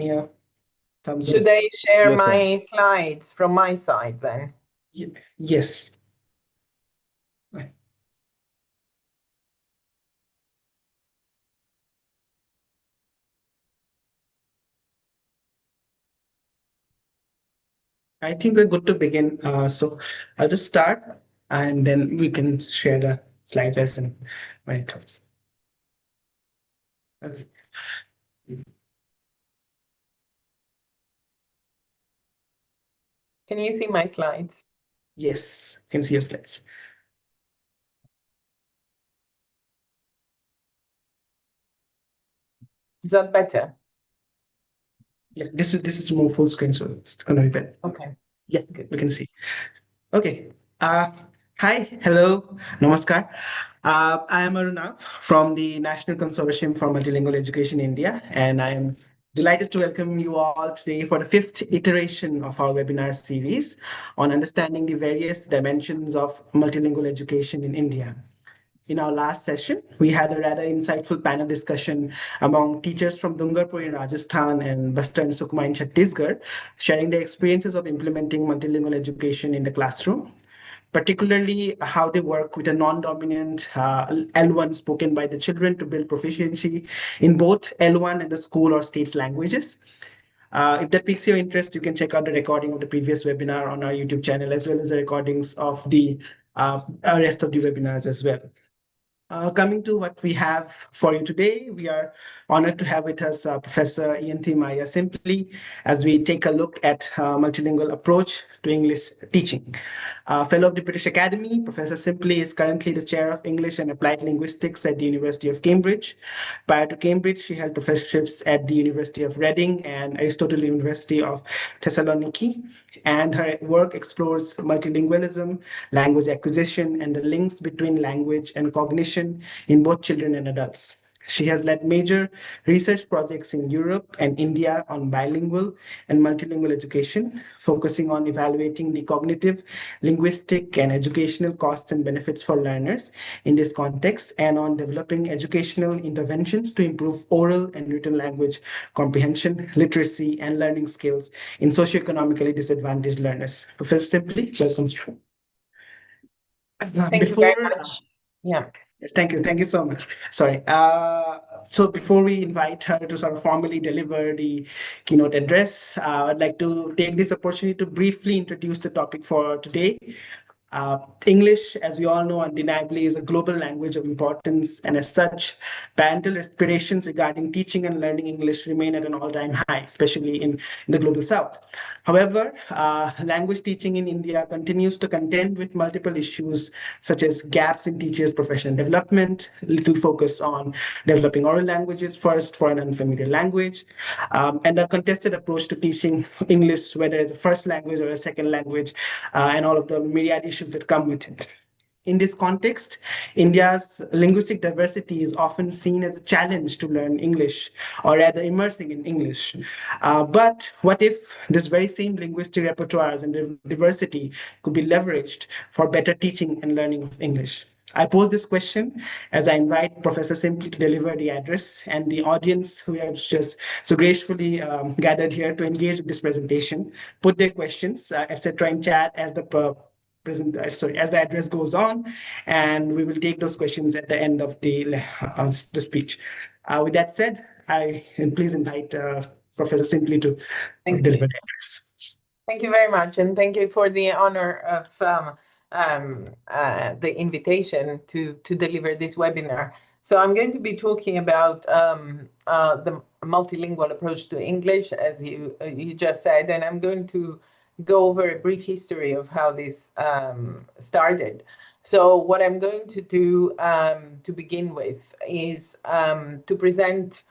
Yeah, thumbs up. Should I share Yes, my slides from my side then? Yes. I think we're good to begin. So I'll just start and then we can share the slides as and when it comes. Okay. Can you see my slides? Yes, can see your slides. Is that better? Yeah, this is more full screen, so it's gonna be better. Okay. Yeah, Good. we can see. Okay. Hi, hello, namaskar. I am Arunav from the National Consortium for Multilingual Education India, and I am delighted to welcome you all today for the fifth iteration of our webinar series on understanding the various dimensions of multilingual education in India. In our last session, we had a rather insightful panel discussion among teachers from Dungarpur in Rajasthan and Bastar and Sukma in Chhattisgarh, sharing their experiences of implementing multilingual education in the classroom, particularly how they work with a non-dominant L1 spoken by the children to build proficiency in both L1 and the school or state's languages. If that piques your interest, you can check out the recording of the previous webinar on our YouTube channel, as well as the recordings of the rest of the webinars as well. Coming to what we have for you today, we are honored to have with us Professor Ianthi Tsimpli as we take a look at multilingual approach to English teaching. Fellow of the British Academy, Professor Tsimpli is currently the Chair of English and Applied Linguistics at the University of Cambridge. Prior to Cambridge, she held professorships at the University of Reading and Aristotle University of Thessaloniki, and her work explores multilingualism, language acquisition, and the links between language and cognition in both children and adults. She has led major research projects in Europe and India on bilingual and multilingual education, focusing on evaluating the cognitive, linguistic, and educational costs and benefits for learners in this context, and on developing educational interventions to improve oral and written language comprehension, literacy, and learning skills in socioeconomically disadvantaged learners. Professor Tsimpli, welcome. Thank you very much. Yeah. Yes, thank you. Thank you so much. Sorry. So before we invite her to sort of formally deliver the keynote address, I'd like to take this opportunity to briefly introduce the topic for today. English, as we all know, undeniably is a global language of importance, and as such, parental aspirations regarding teaching and learning English remain at an all-time high, especially in the global South. However, language teaching in India continues to contend with multiple issues, such as gaps in teachers' professional development, little focus on developing oral languages first for an unfamiliar language, and a contested approach to teaching English, whether as a first language or a second language, and all of the myriad issues that come with it. In this context, India's linguistic diversity is often seen as a challenge to learn English, or rather immersing in English. But what if this very same linguistic repertoires and diversity could be leveraged for better teaching and learning of English? I pose this question as I invite Professor Tsimpli to deliver the address, and the audience who have just so gracefully gathered here to engage with this presentation, put their questions, etc., in chat as the as the address goes on, and we will take those questions at the end of the speech. With that said, I please invite Professor Tsimpli to deliver the address. Thank you very much, and thank you for the honor of the invitation to deliver this webinar. So I'm going to be talking about the multilingual approach to English, as you just said, and I'm going to go over a brief history of how this started. So what I'm going to do to begin with is to present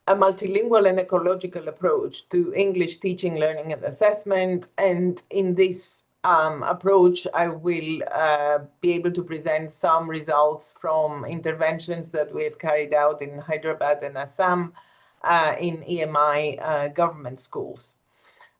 a multilingual and ecological approach to English teaching, learning, and assessment. And in this approach, I will be able to present some results from interventions that we have carried out in Hyderabad and Assam in EMI government schools.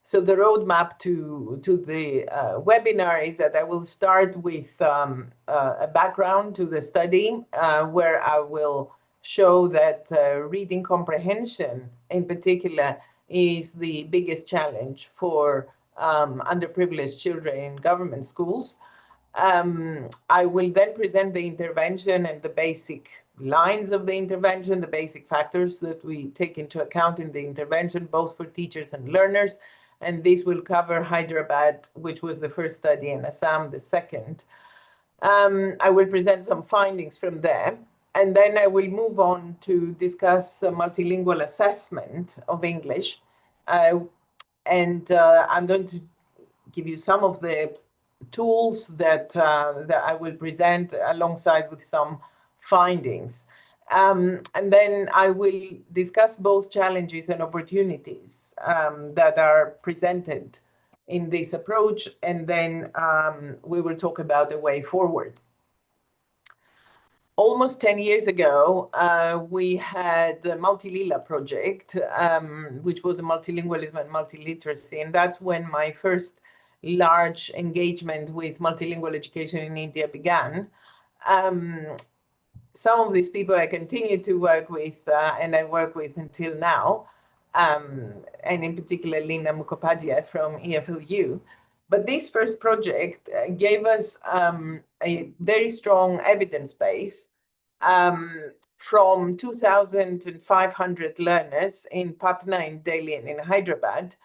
So the roadmap to the webinar is that I will start with a background to the study, where I will show that reading comprehension, in particular, is the biggest challenge for underprivileged children in government schools. I will then present the intervention and the basic lines of the intervention, the basic factors that we take into account in the intervention, both for teachers and learners. And this will cover Hyderabad, which was the first study, and Assam, the second. I will present some findings from there. And then I will move on to discuss multilingual assessment of English. I'm going to give you some of the tools that I will present alongside with some findings. And then I will discuss both challenges and opportunities that are presented in this approach, and then we will talk about the way forward. Almost 10 years ago, we had the Multilingual project, which was a multilingualism and multiliteracy, and that's when my first large engagement with multilingual education in India began. Some of these people I continue to work with, and I work with until now, and in particular Lina Mukhopadhyay from EFLU. But this first project gave us a very strong evidence base from 2,500 learners in Patna, in Delhi, and in Hyderabad,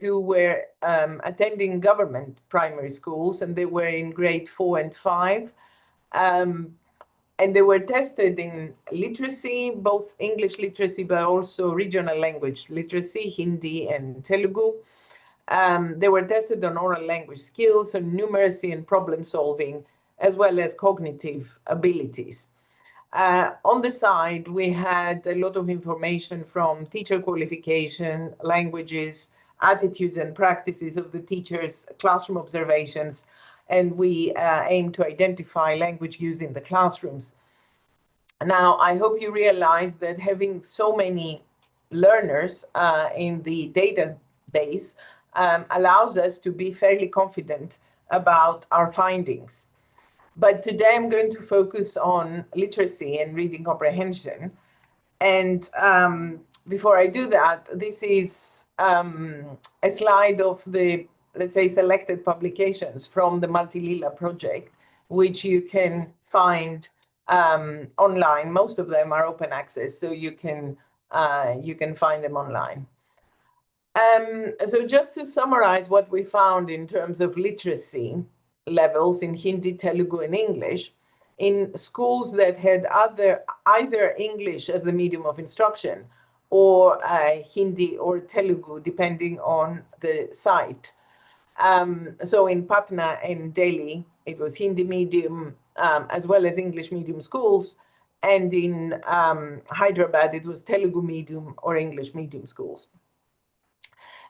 who were attending government primary schools, and they were in grade 4 and 5. And they were tested in literacy, both English literacy, but also regional language literacy, Hindi and Telugu. They were tested on oral language skills, on numeracy and problem solving, as well as cognitive abilities. On the side, we had a lot of information from teacher qualification, languages, attitudes and practices of the teachers, classroom observations, and we aim to identify language use in the classrooms. Now, I hope you realize that having so many learners in the database allows us to be fairly confident about our findings. But today I'm going to focus on literacy and reading comprehension. And before I do that, this is a slide of the, let's say, selected publications from the Multilingual project, which you can find online. Most of them are open access, so you can find them online. So just to summarize what we found in terms of literacy levels in Hindi, Telugu, and English, in schools that had either English as the medium of instruction or Hindi or Telugu, depending on the site. So in Patna and Delhi, it was Hindi medium as well as English medium schools. And in Hyderabad, it was Telugu medium or English medium schools.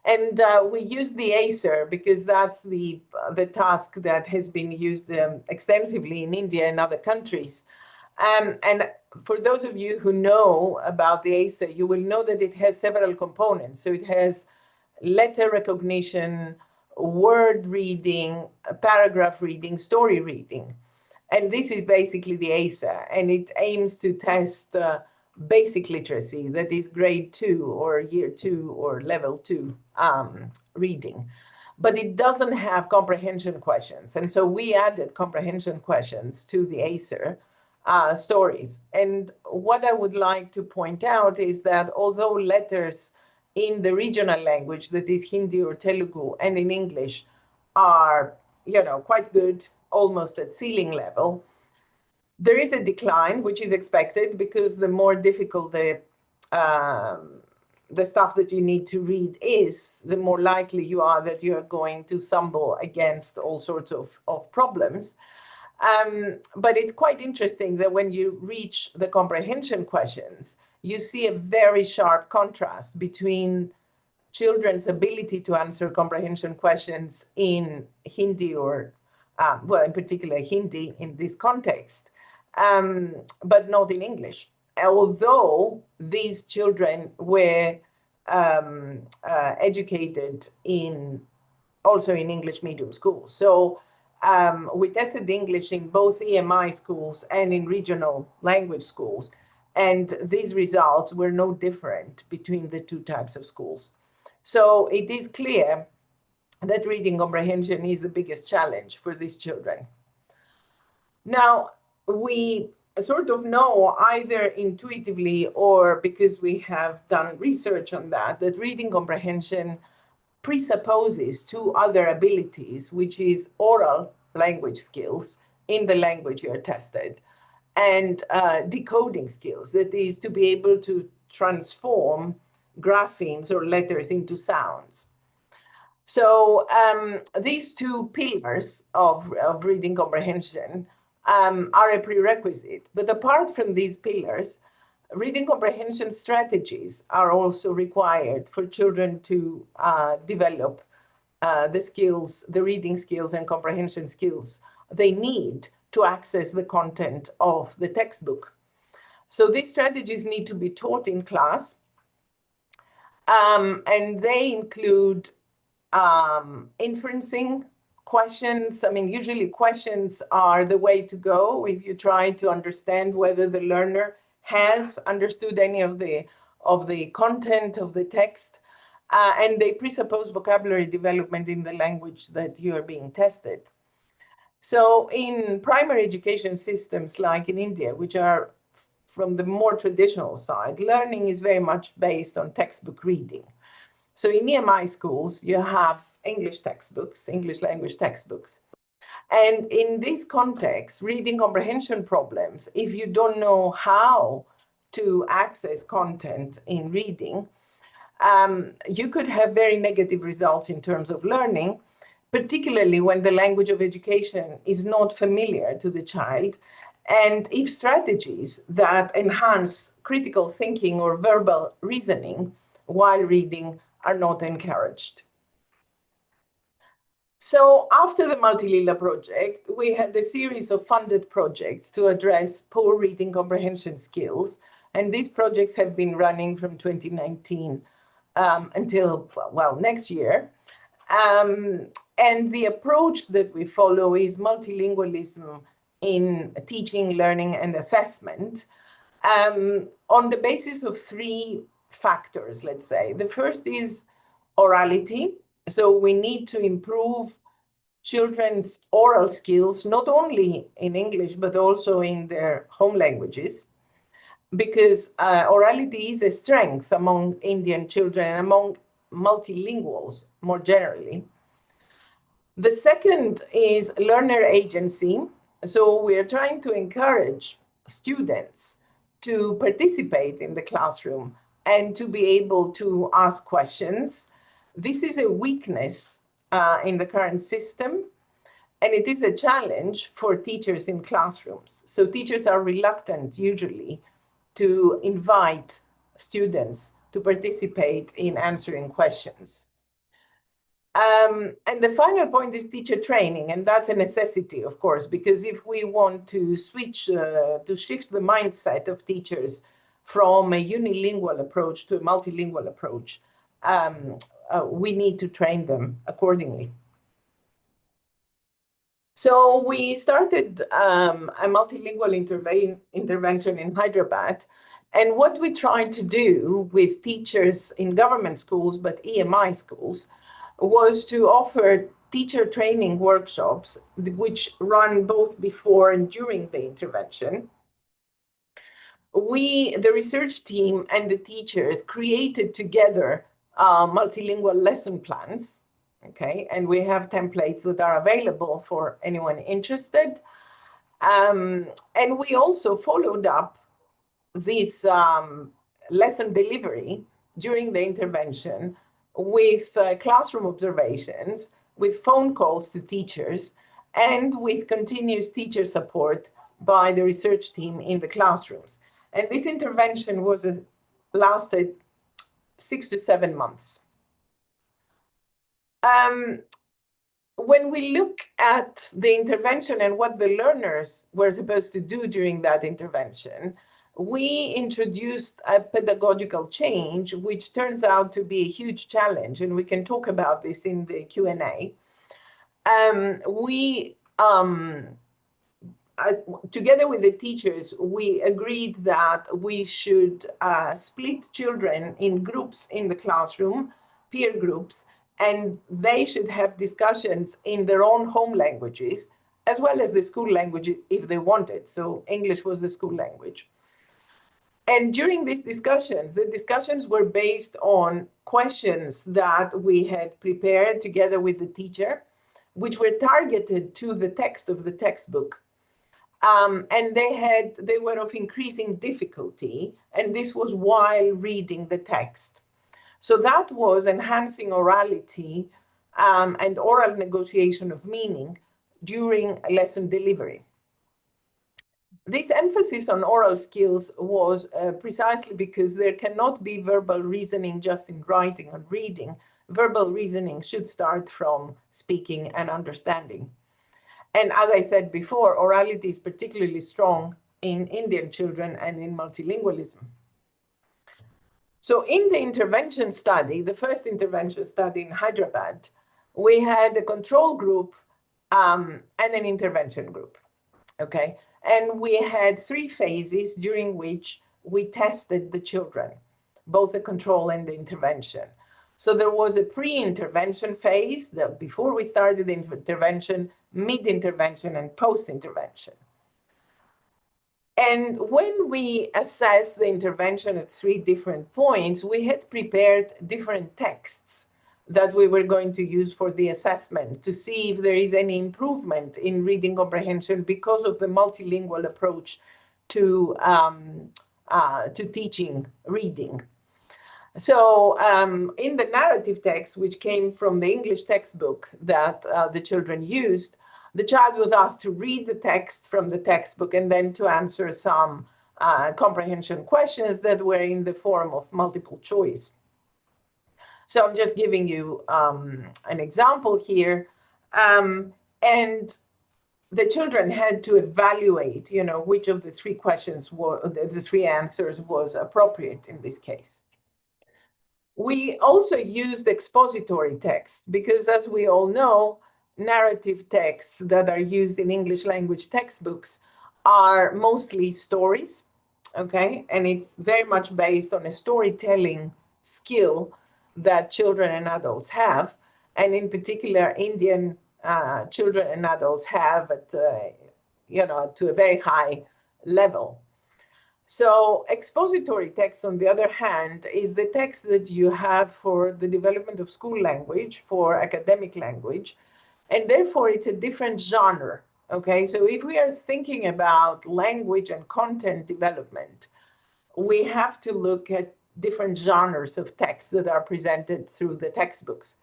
And we use the ACER because that's the task that has been used extensively in India and other countries. And for those of you who know about the ACER, you will know that it has several components. So it has letter recognition, word reading, paragraph reading, story reading. And this is basically the ACER, and it aims to test basic literacy, that is grade 2 or year 2 or level 2 reading. But it doesn't have comprehension questions. And so we added comprehension questions to the ACER stories. And what I would like to point out is that although letters in the regional language, that is Hindi or Telugu, and in English are, quite good, almost at ceiling level, there is a decline, which is expected because the more difficult the stuff that you need to read is, the more likely you are that you are going to stumble against all sorts of problems. But it's quite interesting that when you reach the comprehension questions, you see a very sharp contrast between children's ability to answer comprehension questions in Hindi or, in particular Hindi in this context, but not in English. Although these children were educated also in English medium schools. So we tested English in both EMI schools and in regional language schools. And these results were no different between the two types of schools. So it is clear that reading comprehension is the biggest challenge for these children. Now, we sort of know either intuitively or because we have done research on that reading comprehension presupposes two other abilities, which is oral language skills in the language you're tested, and decoding skills, that is to be able to transform graphemes or letters into sounds. So these two pillars of reading comprehension are a prerequisite. But apart from these pillars, reading comprehension strategies are also required for children to develop the skills, the reading skills and comprehension skills they need to access the content of the textbook. So these strategies need to be taught in class, and they include inferencing questions. I mean, usually questions are the way to go if you try to understand whether the learner has understood any of the content of the text, and they presuppose vocabulary development in the language that you are being tested. So in primary education systems like in India, which are from the more traditional side, learning is very much based on textbook reading. So in EMI schools, you have English textbooks, English language textbooks. And in this context, reading comprehension problems, if you don't know how to access content in reading, you could have very negative results in terms of learning, particularly when the language of education is not familiar to the child, and if strategies that enhance critical thinking or verbal reasoning while reading are not encouraged. So after the Multilingual project, we had a series of funded projects to address poor reading comprehension skills. And these projects have been running from 2019 until, well, next year. And the approach that we follow is multilingualism in teaching, learning, and assessment on the basis of three factors, let's say. The first is orality. So we need to improve children's oral skills, not only in English, but also in their home languages, because orality is a strength among Indian children and among multilinguals more generally. The second is learner agency. So we are trying to encourage students to participate in the classroom and to be able to ask questions. This is a weakness in the current system, and it is a challenge for teachers in classrooms. So teachers are reluctant usually to invite students to participate in answering questions. And the final point is teacher training, and that's a necessity, of course, because if we want to switch, to shift the mindset of teachers from a unilingual approach to a multilingual approach, we need to train them accordingly. So we started a multilingual intervention in Hyderabad. And what we tried to do with teachers in government schools, but EMI schools, was to offer teacher training workshops, which run both before and during the intervention. We, the research team and the teachers, created together multilingual lesson plans, okay? And we have templates that are available for anyone interested. And we also followed up this lesson delivery during the intervention with classroom observations, with phone calls to teachers, and with continuous teacher support by the research team in the classrooms. And this intervention was lasted 6 to 7 months. When we look at the intervention and what the learners were supposed to do during that intervention, we introduced a pedagogical change, which turns out to be a huge challenge, and we can talk about this in the Q&A. We together with the teachers, we agreed that we should split children in groups in the classroom, peer groups, and they should have discussions in their own home languages, as well as the school language if they wanted. So English was the school language. And during these discussions, the discussions were based on questions that we had prepared together with the teacher, which were targeted to the text of the textbook. And they were of increasing difficulty, and this was while reading the text. So that was enhancing orality and oral negotiation of meaning during lesson delivery. This emphasis on oral skills was precisely because there cannot be verbal reasoning just in writing and reading. Verbal reasoning should start from speaking and understanding. And as I said before, orality is particularly strong in Indian children and in multilingualism. So in the intervention study, the first intervention study in Hyderabad, we had a control group and an intervention group, okay? And we had 3 phases during which we tested the children, both the control and the intervention. So there was a pre-intervention phase, before we started the intervention, mid-intervention, and post-intervention. And when we assessed the intervention at 3 different points, we had prepared different texts that we were going to use for the assessment to see if there is any improvement in reading comprehension because of the multilingual approach to teaching reading. So in the narrative text, which came from the English textbook that the children used, the child was asked to read the text from the textbook and then to answer some comprehension questions that were in the form of multiple choice. So I'm just giving you an example here. And the children had to evaluate, which of the 3 questions were, the 3 answers was appropriate in this case. We also used expository text because, as we all know, narrative texts that are used in English language textbooks are mostly stories, okay? And it's very much based on a storytelling skill that children and adults have, and in particular, Indian children and adults have at, to a very high level. So expository text, on the other hand, is the text that you have for the development of school language, for academic language, and therefore it's a different genre, okay? So if we are thinking about language and content development, we have to look at different genres of text that are presented through the textbooks.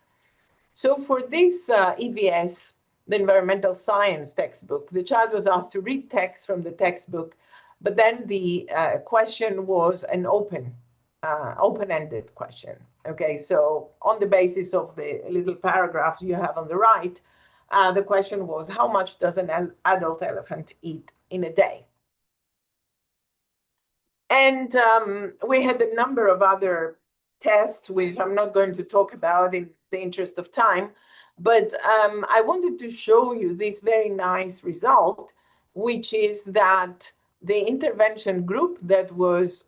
So for this EVS, the environmental science textbook, the child was asked to read text from the textbook, but then the question was an open-ended question. Okay, so on the basis of the little paragraph you have on the right, the question was, how much does an adult elephant eat in a day? And we had a number of other tests, which I'm not going to talk about in the interest of time, but I wanted to show you this very nice result, which is that the intervention group that was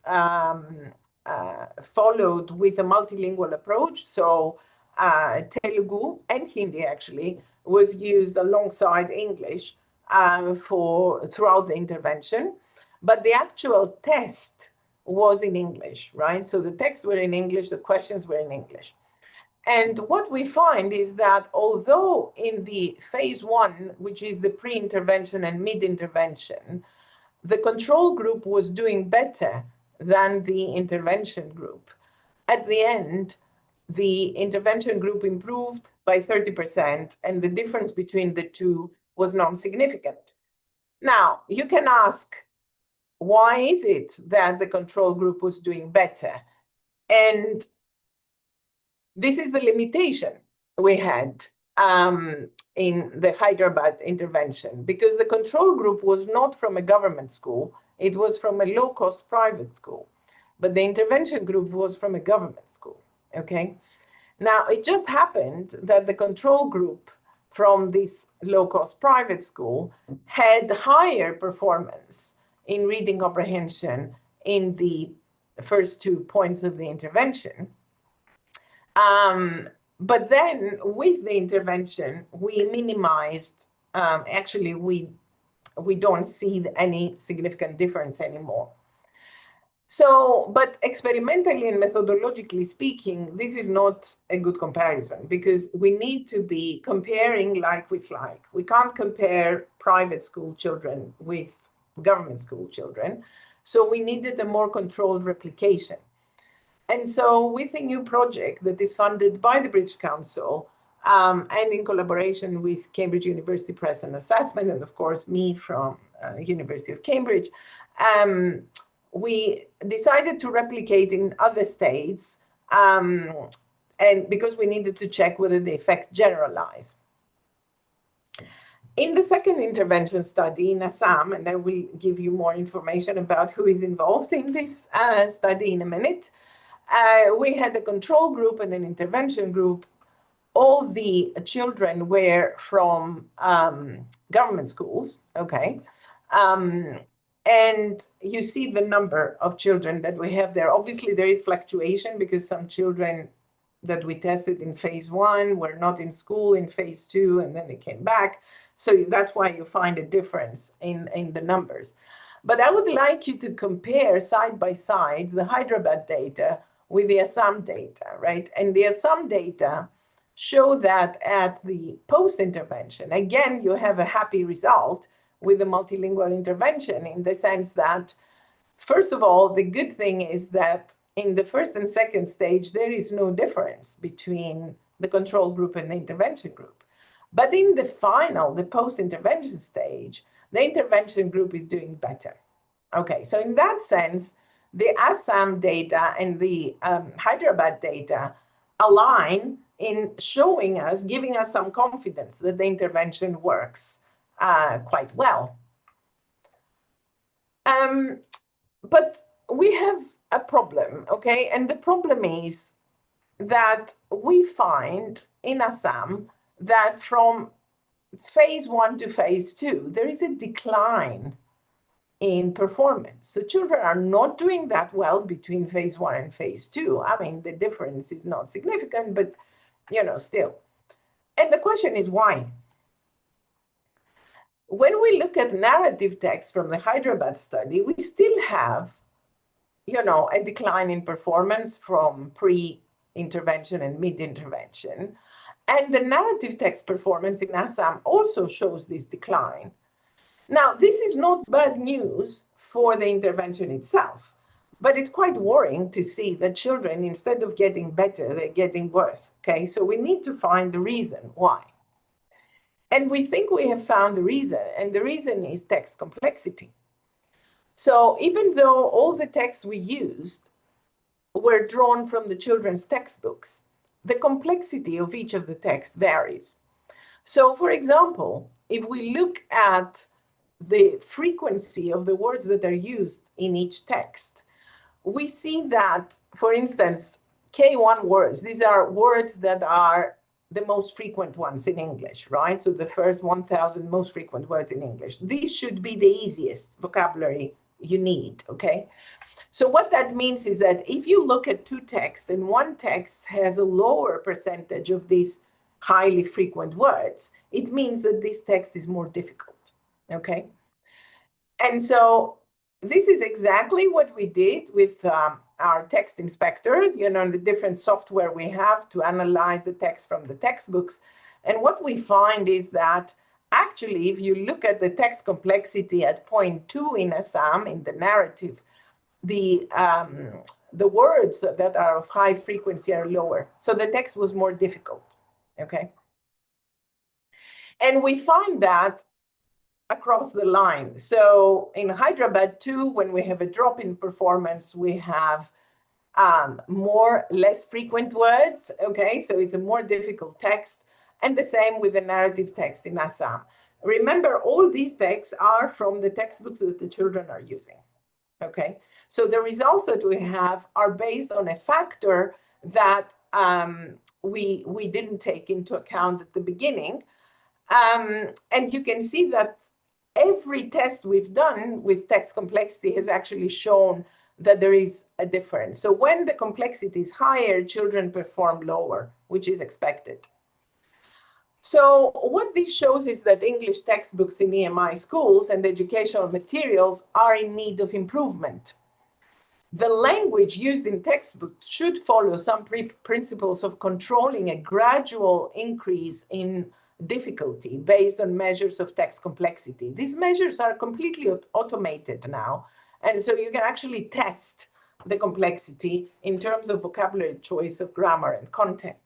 followed with a multilingual approach, so Telugu and Hindi actually was used alongside English throughout the intervention. But the actual test was in English, right? So the texts were in English, the questions were in English. And what we find is that although in the phase 1, which is the pre-intervention and mid-intervention, the control group was doing better than the intervention group, at the end, the intervention group improved by 30%, and the difference between the 2 was non-significant. Now, you can ask, why is it that the control group was doing better? And this is the limitation we had in the Hyderabad intervention, because the control group was not from a government school, it was from a low-cost private school, but the intervention group was from a government school, okay? Now, it just happened that the control group from this low-cost private school had higher performance in reading comprehension in the first 2 points of the intervention. But then with the intervention, we minimized, actually, we don't see any significant difference anymore. So, but experimentally and methodologically speaking, this is not a good comparison because we need to be comparing like with like. We can't compare private school children with government school children. So we needed a more controlled replication. And so with a new project that is funded by the British Council and in collaboration with Cambridge University Press and Assessment, and of course me from University of Cambridge, we decided to replicate in other states, and because we needed to check whether the effects generalize. In the second intervention study in Assam, and I will give you more information about who is involved in this study in a minute, we had a control group and an intervention group. All the children were from government schools, okay? And you see the number of children that we have there. Obviously, there is fluctuation because some children that we tested in phase 1 were not in school in phase 2, and then they came back. So that's why you find a difference in the numbers. But I would like you to compare side by side the Hyderabad data with the Assam data, right? And the Assam data show that at the post-intervention, again, you have a happy result with the multilingual intervention in the sense that, first of all, the good thing is that in the first and second stage, there is no difference between the control group and the intervention group. But in the final, the post-intervention stage, the intervention group is doing better. Okay, so in that sense, the Assam data and the Hyderabad data align in showing us, giving us some confidence that the intervention works quite well. But we have a problem, okay? And the problem is that we find in Assam that from phase 1 to phase 2, there is a decline in performance. So children are not doing that well between phase 1 and phase 2. I mean, the difference is not significant, but, you know, still. And the question is why? When we look at narrative text from the Hyderabad study, we still have, you know, a decline in performance from pre-intervention and mid-intervention. And the narrative text performance in Assam also shows this decline. Now, this is not bad news for the intervention itself, but it's quite worrying to see that children, instead of getting better, they're getting worse, okay? So we need to find the reason why. And we think we have found the reason, and the reason is text complexity. So even though all the texts we used were drawn from the children's textbooks, the complexity of each of the texts varies. So for example, if we look at the frequency of the words that are used in each text, we see that, for instance, K1 words, these are words that are the most frequent ones in English, right? So the first 1,000 most frequent words in English. These should be the easiest vocabulary you need, okay? So what that means is that if you look at two texts and one text has a lower percentage of these highly frequent words, it means that this text is more difficult, okay? And so this is exactly what we did with our text inspectors, you know, the different software we have to analyze the text from the textbooks. And what we find is that actually, if you look at the text complexity at point 2 in Assam, in the narrative, the words that are of high frequency are lower. So the text was more difficult, okay? And we find that across the line. So in Hyderabad too, when we have a drop in performance, we have less frequent words, okay? So it's a more difficult text, and the same with the narrative text in Assam. Remember, all these texts are from the textbooks that the children are using, okay? So the results that we have are based on a factor that we didn't take into account at the beginning, And you can see that every test we've done with text complexity has actually shown that there is a difference. So when the complexity is higher, children perform lower, which is expected. So what this shows is that English textbooks in EMI schools and educational materials are in need of improvement. The language used in textbooks should follow some principles of controlling a gradual increase in difficulty based on measures of text complexity. These measures are completely automated now, and so you can actually test the complexity in terms of vocabulary choice of grammar and content.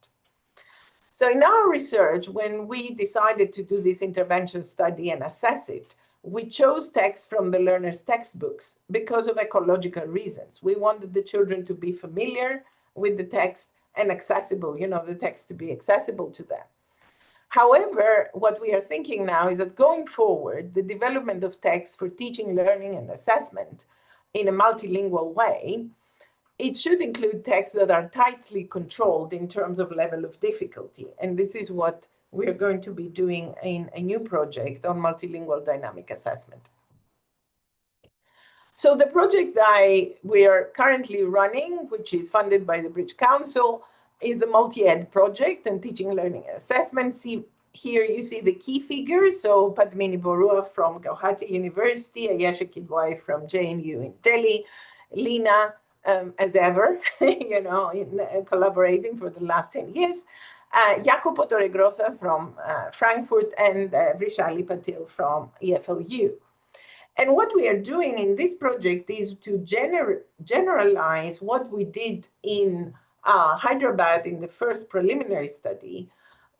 So in our research, when we decided to do this intervention study and assess it, we chose text from the learners' textbooks because of ecological reasons. We wanted the children to be familiar with the text and accessible, the text to be accessible to them. However, what we are thinking now is that going forward, the development of text for teaching, learning, and assessment in a multilingual way, it should include texts that are tightly controlled in terms of level of difficulty. And this is what we are going to be doing in a new project on multilingual dynamic assessment. So the project we are currently running, which is funded by the British Council, is the Multi-Ed project and teaching, learning, and assessment. Here you see the key figures. So Padmini Borua from Gauhati University, Ayesha Kidwai from JNU in Delhi, Lina, as ever, collaborating for the last 10 years, Jacopo Torregrossa from Frankfurt, and Vrishali Patil from EFLU. And what we are doing in this project is to generalize what we did in Hyderabad in the first preliminary study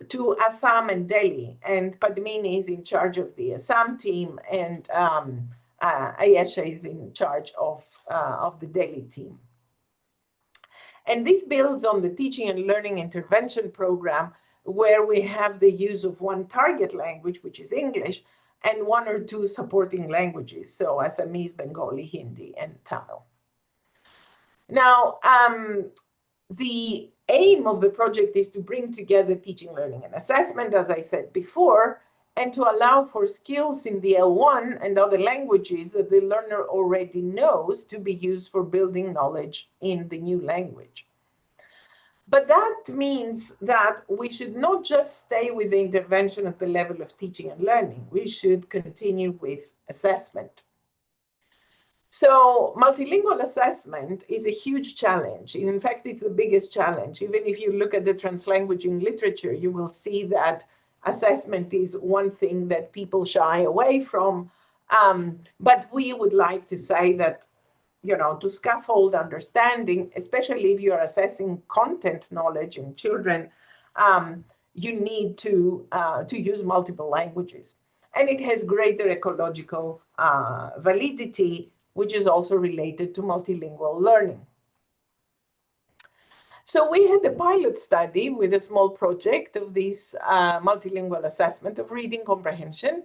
to Assam and Delhi. And Padmini is in charge of the Assam team, and Ayesha is in charge of the Delhi team. And this builds on the teaching and learning intervention program, where we have the use of one target language, which is English, and one or two supporting languages, so Assamese, Bengali, Hindi, and Tamil. Now, the aim of the project is to bring together teaching, learning, and assessment, as I said before, and to allow for skills in the L1 and other languages that the learner already knows to be used for building knowledge in the new language. But that means that we should not just stay with the intervention at the level of teaching and learning. We should continue with assessment. So multilingual assessment is a huge challenge. In fact, it's the biggest challenge. Even if you look at the translanguaging literature, you will see that assessment is one thing that people shy away from. But we would like to say that, to scaffold understanding, especially if you are assessing content knowledge in children, you need to use multiple languages. And it has greater ecological validity, which is also related to multilingual learning. So we had a pilot study with a small project of this multilingual assessment of reading comprehension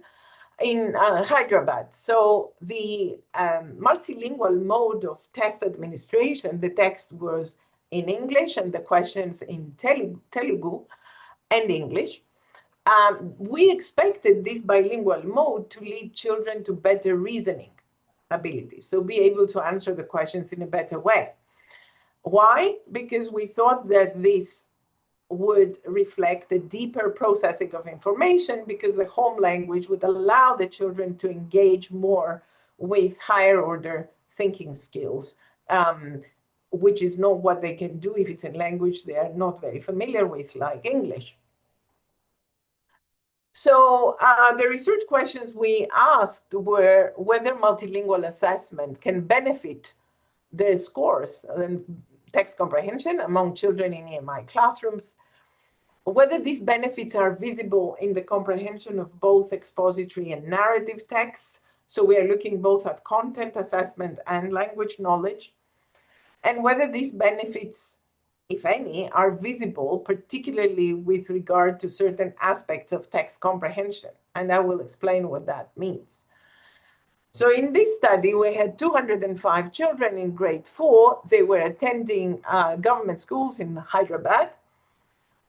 in Hyderabad. So the multilingual mode of test administration, the text was in English and the questions in Telugu and English. We expected this bilingual mode to lead children to better reasoning abilities, so be able to answer the questions in a better way. Why? Because we thought that this would reflect a deeper processing of information, because the home language would allow the children to engage more with higher order thinking skills, which is not what they can do if it's a language they are not very familiar with, like English. So the research questions we asked were whether multilingual assessment can benefit the scores and text comprehension among children in EMI classrooms, whether these benefits are visible in the comprehension of both expository and narrative texts. So we are looking both at content assessment and language knowledge, and whether these benefits, if any, are visible, particularly with regard to certain aspects of text comprehension. And I will explain what that means. So in this study, we had 205 children in grade 4. They were attending government schools in Hyderabad.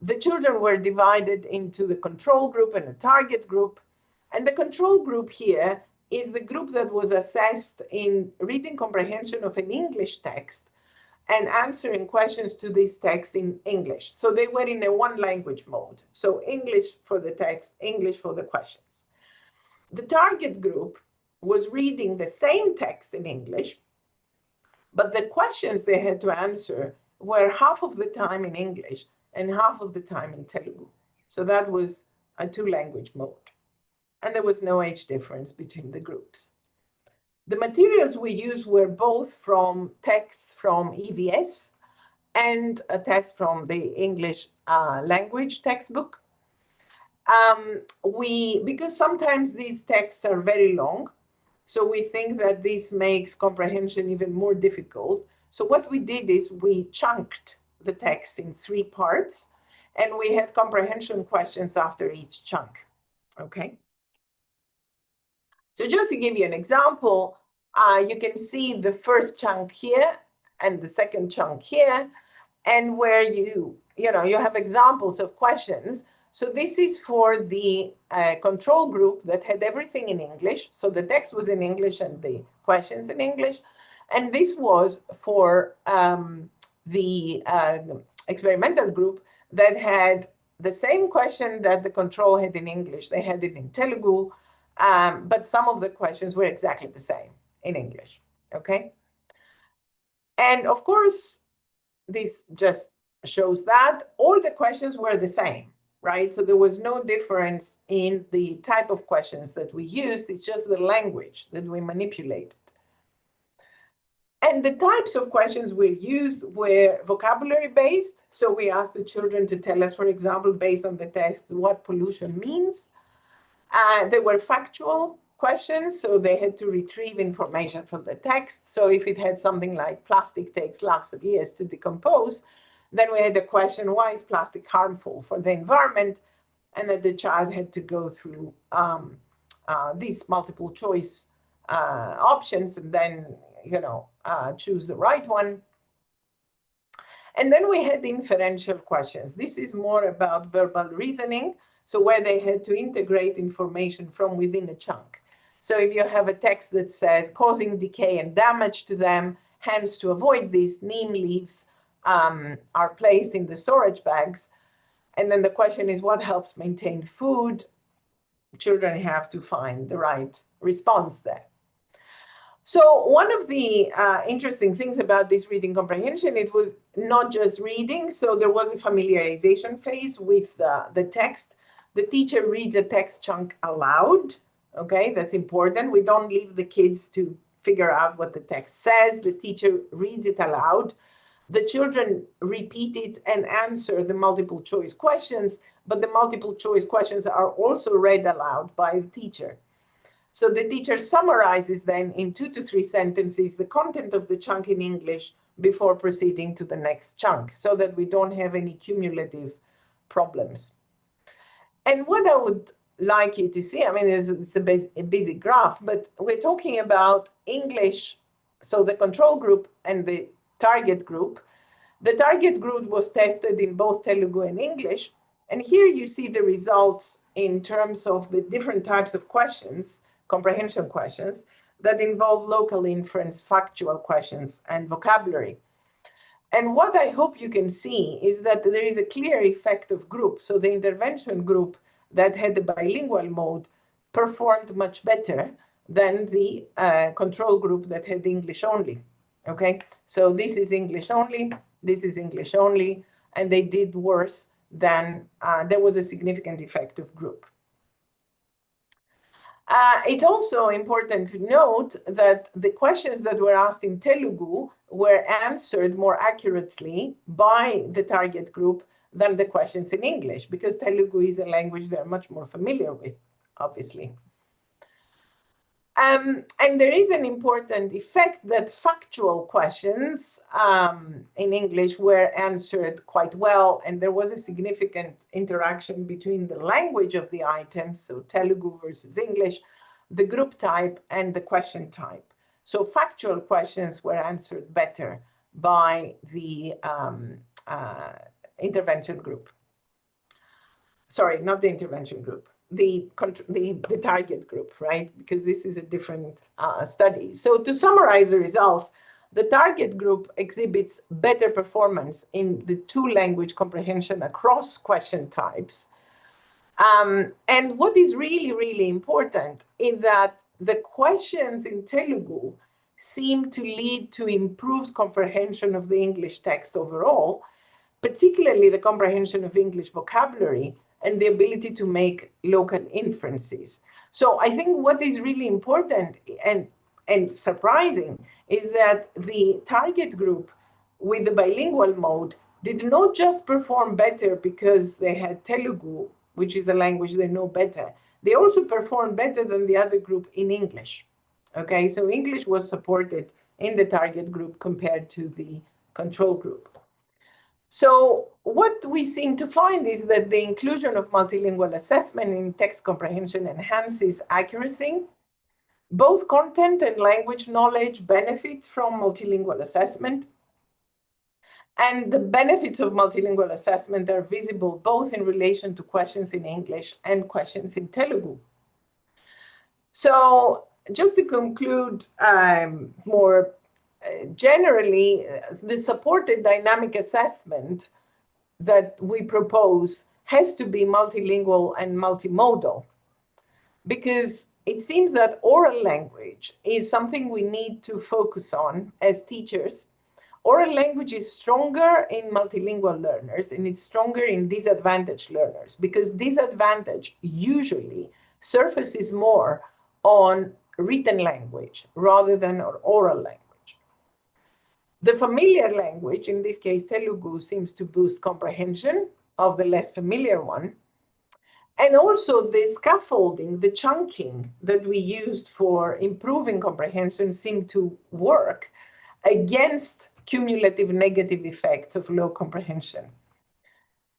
The children were divided into the control group and the target group. And the control group here is the group that was assessed in reading comprehension of an English text and answering questions to this text in English. So they were in a one language mode. So English for the text, English for the questions. The target group was reading the same text in English, but the questions they had to answer were half of the time in English and half of the time in Telugu. So that was a two-language mode. And there was no age difference between the groups. The materials we used were both from texts from EVS and a text from the English language textbook. Because sometimes these texts are very long, so we think that this makes comprehension even more difficult. So what we did is we chunked the text in 3 parts, and we had comprehension questions after each chunk, okay? So just to give you an example, you can see the first chunk here and the second chunk here, and where you have examples of questions. So this is for the control group that had everything in English. So the text was in English and the questions in English. And this was for the experimental group that had the same question that the control had in English. They had it in Telugu, but some of the questions were exactly the same in English, okay? And of course, this just shows that all the questions were the same, right? So there was no difference in the type of questions that we used. It's just the language that we manipulated. And the types of questions we used were vocabulary-based. So we asked the children to tell us, for example, based on the text, what pollution means. They were factual questions, so they had to retrieve information from the text. So if it had something like plastic takes lakhs of years to decompose, then we had the question, why is plastic harmful for the environment? And that the child had to go through these multiple choice options and then, choose the right one. And then we had inferential questions. This is more about verbal reasoning, so where they had to integrate information from within a chunk. So if you have a text that says causing decay and damage to them, hence to avoid this, neem leaves are placed in the storage bags. And then the question is, what helps maintain food? Children have to find the right response there. So one of the interesting things about this reading comprehension, it was not just reading. So there was a familiarization phase with the text. The teacher reads a text chunk aloud. Okay, that's important. We don't leave the kids to figure out what the text says. The teacher reads it aloud. The children repeat it and answer the multiple choice questions, but the multiple choice questions are also read aloud by the teacher. So the teacher summarizes then in 2 to 3 sentences the content of the chunk in English before proceeding to the next chunk, so that we don't have any cumulative problems. And what I would like you to see, I mean, it's a busy graph, but we're talking about English, so the control group and the target group. The target group was tested in both Telugu and English. And here you see the results in terms of the different types of questions, comprehension questions, that involve local inference, factual questions, and vocabulary. And what I hope you can see is that there is a clear effect of group. So the intervention group that had the bilingual mode performed much better than the control group that had English only. Okay, so this is English only, this is English only, and they did worse than, there was a significant effect of group. It's also important to note that the questions that were asked in Telugu were answered more accurately by the target group than the questions in English, because Telugu is a language they're much more familiar with, obviously. And there is an important effect that factual questions in English were answered quite well, and there was a significant interaction between the language of the items, so Telugu versus English, the group type, and the question type. So factual questions were answered better by the intervention group. sorry, not the intervention group, the target group, right? Because this is a different study. So to summarize the results, the target group exhibits better performance in the two-language comprehension across question types. And what is really, really important is that the questions in Telugu seem to lead to improved comprehension of the English text overall, particularly the comprehension of English vocabulary and the ability to make local inferences. So I think what is really important and surprising is that the target group with the bilingual mode did not just perform better because they had Telugu, which is a language they know better. They also performed better than the other group in English. Okay, so English was supported in the target group compared to the control group. So what we seem to find is that the inclusion of multilingual assessment in text comprehension enhances accuracy. Both content and language knowledge benefit from multilingual assessment. And the benefits of multilingual assessment are visible both in relation to questions in English and questions in Telugu. So just to conclude more generally, the supported dynamic assessment that we propose has to be multilingual and multimodal, because it seems that oral language is something we need to focus on as teachers. Oral language is stronger in multilingual learners and it's stronger in disadvantaged learners, because disadvantage usually surfaces more on written language rather than on oral language. The familiar language, in this case Telugu, seems to boost comprehension of the less familiar one. And also the scaffolding, the chunking that we used for improving comprehension seemed to work against cumulative negative effects of low comprehension.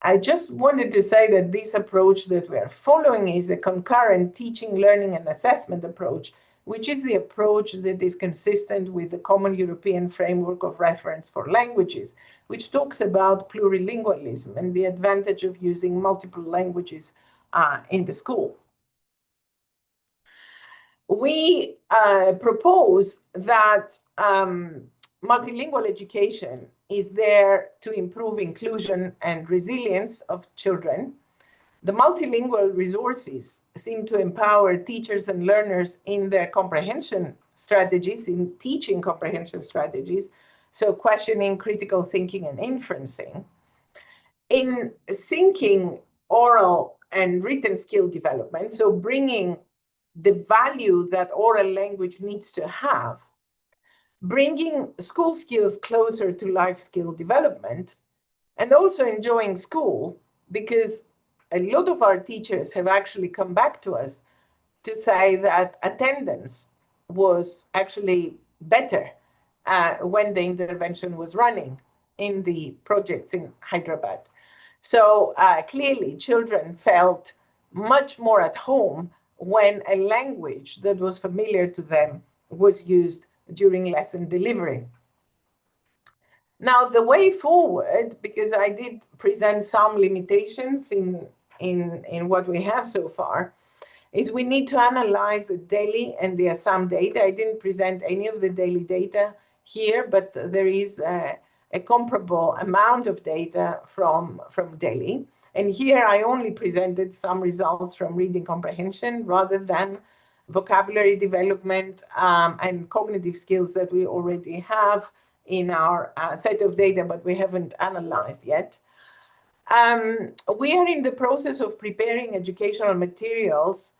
I just wanted to say that this approach that we are following is a concurrent teaching, learning, and assessment approach, which is the approach that is consistent with the Common European Framework of Reference for Languages, which talks about plurilingualism and the advantage of using multiple languages in the school. We propose that multilingual education is there to improve inclusion and resilience of children. The multilingual resources seem to empower teachers and learners in their comprehension strategies, in teaching comprehension strategies, so questioning, critical thinking, and inferencing. In syncing oral and written skill development, so bringing the value that oral language needs to have, bringing school skills closer to life skill development, and also enjoying school, because a lot of our teachers have actually come back to us to say that attendance was actually better when the intervention was running in the projects in Hyderabad. So clearly, children felt much more at home when a language that was familiar to them was used during lesson delivery. Now, the way forward, because I did present some limitations in what we have so far, is we need to analyze the Delhi and the Assam data. I didn't present any of the Delhi data here, but there is a comparable amount of data from Delhi. And here I only presented some results from reading comprehension rather than vocabulary development and cognitive skills that we already have in our set of data, but we haven't analyzed yet. We are in the process of preparing educational materials,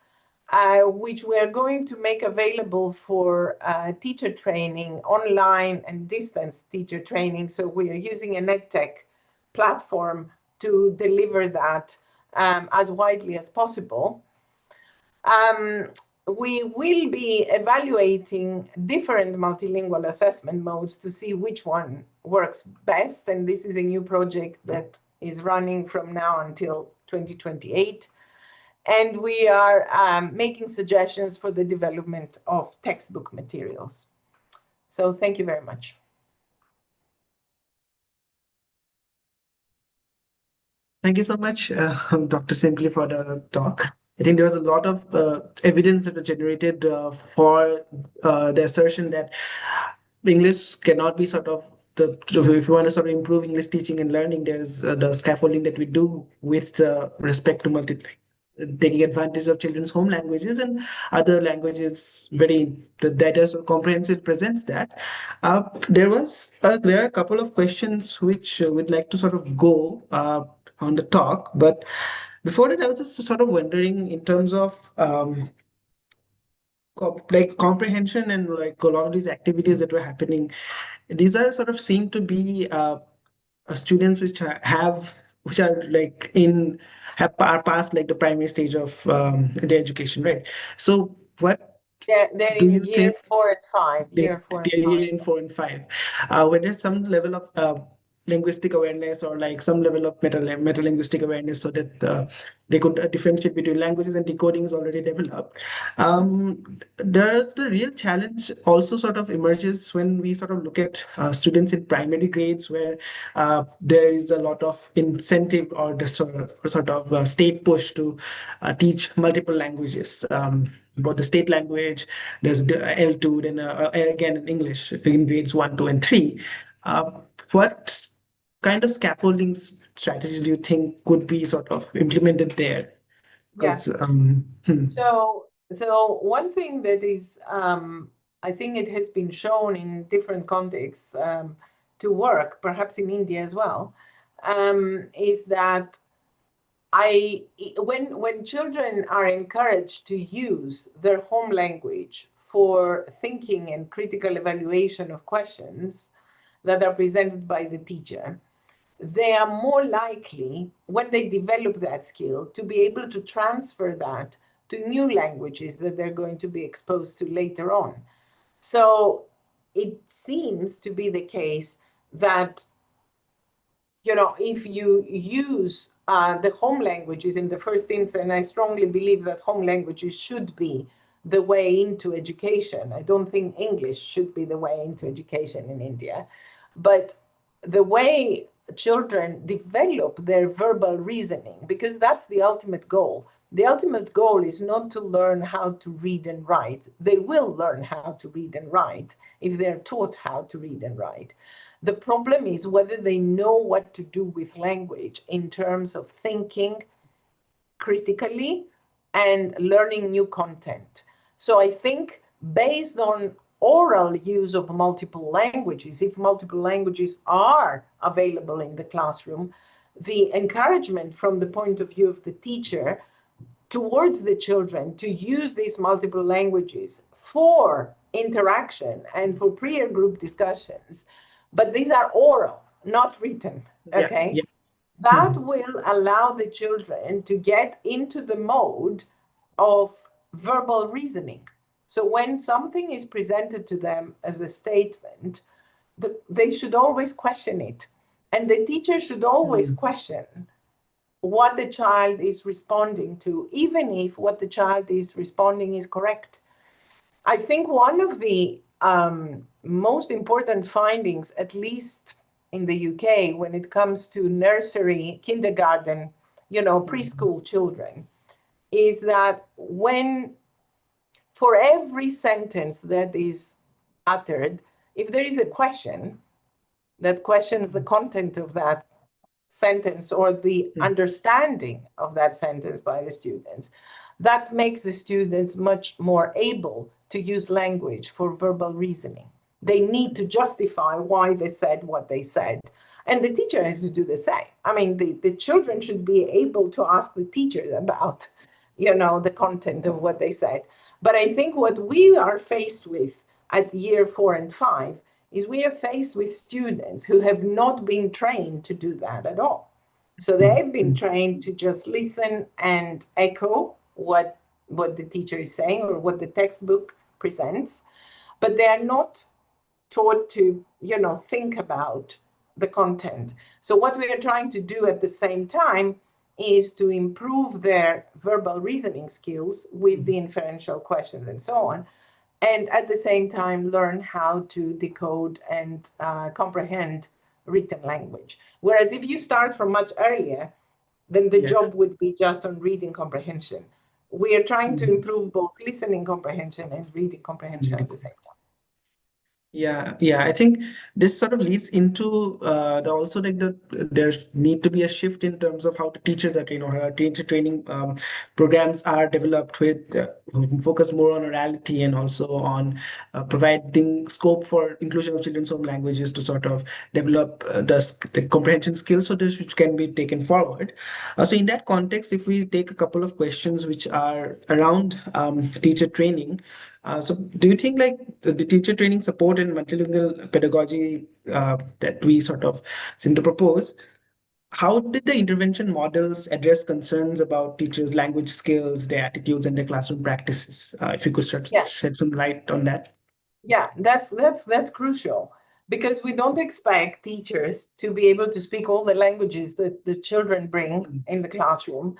which we are going to make available for teacher training, online and distance teacher training. So we are using a NetTech platform to deliver that as widely as possible. We will be evaluating different multilingual assessment modes to see which one works best. And this is a new project that is running from now until 2028. And we are making suggestions for the development of textbook materials. So thank you very much. Thank you so much, Dr. Simply, for the talk. I think there was a lot of evidence that was generated for the assertion that English cannot be sort of the, if you want to sort of improve English teaching and learning, there's the scaffolding that we do with respect to taking advantage of children's home languages and other languages. Very the data so comprehensive presents that. There are a couple of questions which we'd like to sort of go on the talk, but before that, I was just sort of wondering in terms of like comprehension and like a lot of these activities that were happening. These are sort of seem to be students which are like in have are past like the primary stage of the education, right? So what They're do in you year think 4 and 5, they, year four and they're five. in 4 and 5, where there's some level of linguistic awareness or like some level of meta linguistic awareness so that they could differentiate between languages, and decoding is already developed. There's the real challenge also sort of emerges when we sort of look at students in primary grades, where there is a lot of incentive or the sort of state push to teach multiple languages. About the state language, there's the L2, then again in English in grades 1, 2, and 3. Uh, what kind of scaffolding strategies do you think could be sort of implemented there? Yeah. Because So one thing that is, I think it has been shown in different contexts to work, perhaps in India as well, is that when children are encouraged to use their home language for thinking and critical evaluation of questions that are presented by the teacher, they are more likely, when they develop that skill, to be able to transfer that to new languages that they're going to be exposed to later on. So it seems to be the case that, if you use the home languages in the first instance, and I strongly believe that home languages should be the way into education. I don't think English should be the way into education in India, but the way children develop their verbal reasoning, because that's the ultimate goal. The ultimate goal is not to learn how to read and write. They will learn how to read and write if they're taught how to read and write. The problem is whether they know what to do with language in terms of thinking critically and learning new content. So I think based on oral use of multiple languages, if multiple languages are available in the classroom, the encouragement from the point of view of the teacher towards the children to use these multiple languages for interaction and for peer group discussions, but these are oral, not written, yeah, okay? yeah. That will allow the children to get into the mode of verbal reasoning. So when something is presented to them as a statement, they should always question it. And the teacher should always question what the child is responding to, even if what the child is responding is correct. I think one of the most important findings, at least in the UK, when it comes to nursery, kindergarten, preschool children, is that when for every sentence that is uttered, if there is a question that questions the content of that sentence or the understanding of that sentence by the students, that makes the students much more able to use language for verbal reasoning. They need to justify why they said what they said. And the teacher has to do the same. I mean, the children should be able to ask the teachers about, the content of what they said. But I think what we are faced with at year 4 and 5 is we are faced with students who have not been trained to do that at all. So they've been trained to just listen and echo what the teacher is saying or what the textbook presents, but they are not taught to, think about the content. So what we are trying to do at the same time is to improve their verbal reasoning skills with the inferential questions and so on, and at the same time learn how to decode and comprehend written language. Whereas if you start from much earlier, then the Yeah. job would be just on reading comprehension. We are trying to improve both listening comprehension and reading comprehension at the same time. Yeah. I think this sort of leads into also like there's need to be a shift in terms of how the teachers are trained, or how teacher training programs are developed with focus more on orality and also on providing scope for inclusion of children's home languages to sort of develop the comprehension skills, so this which can be taken forward. So in that context, if we take a couple of questions which are around teacher training. So do you think like the teacher training support and multilingual pedagogy that we sort of seem to propose, how did the intervention models address concerns about teachers' language skills, their attitudes, and their classroom practices? If you could Yeah. shed some light on that. Yeah, that's crucial, because we don't expect teachers to be able to speak all the languages that the children bring in the classroom.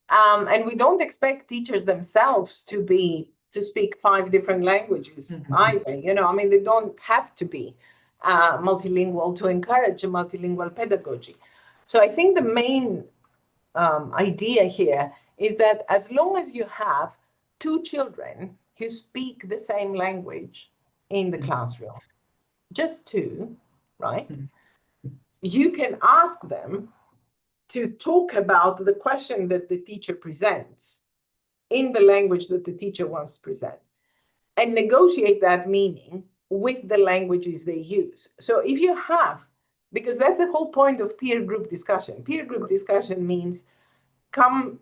And we don't expect teachers themselves to speak 5 different languages either. I mean, they don't have to be multilingual to encourage a multilingual pedagogy. So I think the main idea here is that as long as you have 2 children who speak the same language in the classroom, just 2, right? You can ask them to talk about the question that the teacher presents in the language that the teacher wants to present, and negotiate that meaning with the languages they use. So if you have, because that's the whole point of peer group discussion. Peer group discussion means come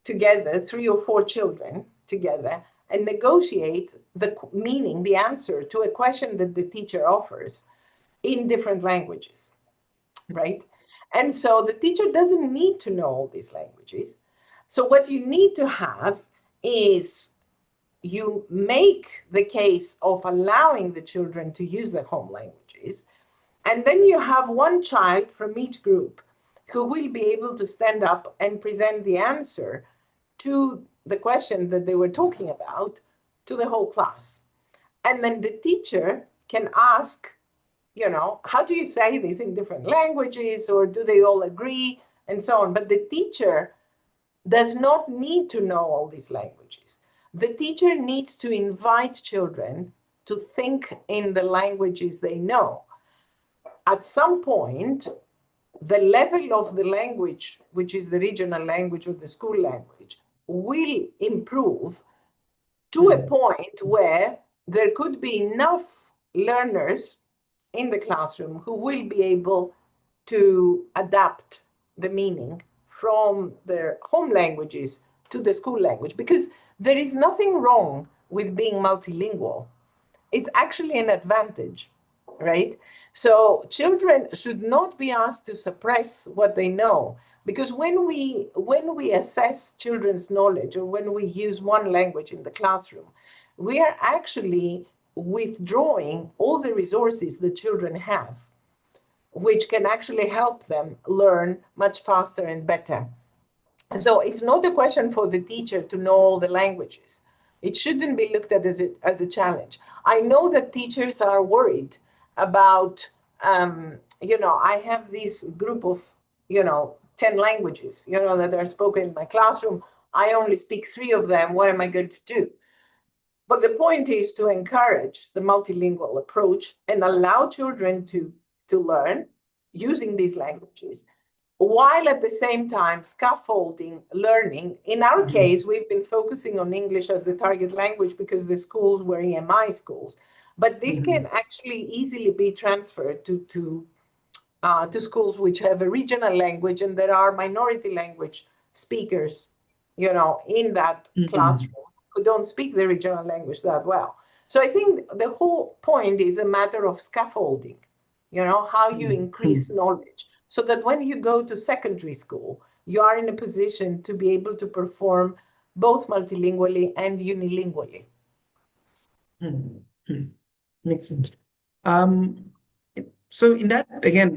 together, 3 or 4 children together, and negotiate the meaning, the answer to a question that the teacher offers in different languages, right? And so the teacher doesn't need to know all these languages. So what you need to have is you make the case of allowing the children to use their home languages, and then you have one child from each group who will be able to stand up and present the answer to the question that they were talking about to the whole class. And then the teacher can ask, how do you say this in different languages, or do they all agree, and so on. But the teacher does not need to know all these languages. The teacher needs to invite children to think in the languages they know. At some point, the level of the language, which is the regional language or the school language, will improve to a point where there could be enough learners in the classroom who will be able to adapt the meaning from their home languages to the school language. Because there is nothing wrong with being multilingual. It's actually an advantage, right? So children should not be asked to suppress what they know, because when we assess children's knowledge, or when we use one language in the classroom, we are actually withdrawing all the resources the children have, which can actually help them learn much faster and better. So it's not a question for the teacher to know all the languages. It shouldn't be looked at as a challenge. I know that teachers are worried about, I have this group of, 10 languages, that are spoken in my classroom. I only speak 3 of them. What am I going to do? But the point is to encourage the multilingual approach and allow children to learn using these languages, while at the same time scaffolding learning. In our case, we've been focusing on English as the target language because the schools were EMI schools. But this can actually easily be transferred to schools which have a regional language, and there are minority language speakers, in that classroom who don't speak the regional language that well. So I think the whole point is a matter of scaffolding, how you increase knowledge, so that when you go to secondary school, you are in a position to be able to perform both multilingually and unilingually. Makes sense. So in that, again,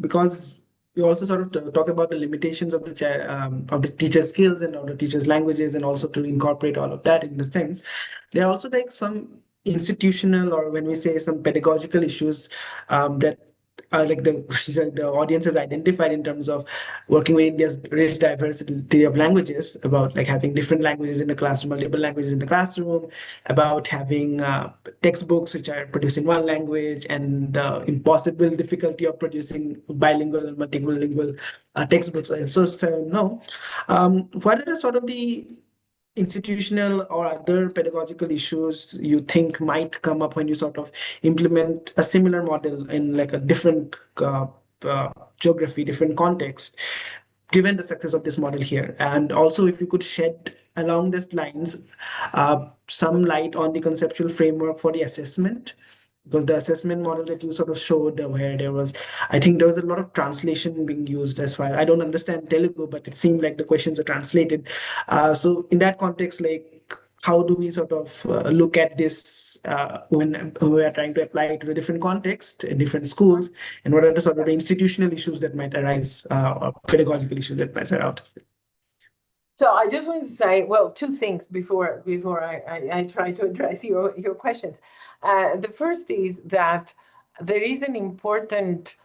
because we also sort of talk about the limitations of the teacher skills and of the teacher's languages, and also to incorporate all of that in the things, there are also like some institutional, or when we say some pedagogical issues that like the audience has identified in terms of working with India's rich diversity of languages, about like having different languages in the classroom, multiple languages in the classroom, about having textbooks which are produced in one language, and the impossible difficulty of producing bilingual and multiple lingual textbooks. And so no, what are the sort of the institutional or other pedagogical issues you think might come up when you sort of implement a similar model in like a different uh, geography, different context, given the success of this model here? And also, if you could shed along these lines some light on the conceptual framework for the assessment, because the assessment model that you sort of showed, where there was, I think there was a lot of translation being used as well. I don't understand Telugu, but it seemed like the questions are translated. So in that context, like, how do we sort of look at this when we are trying to apply it to a different context in different schools, and what are the sort of the institutional issues that might arise, or pedagogical issues that might arise out of it? So I just want to say, well, two things before I try to address your questions. The first is that there is an important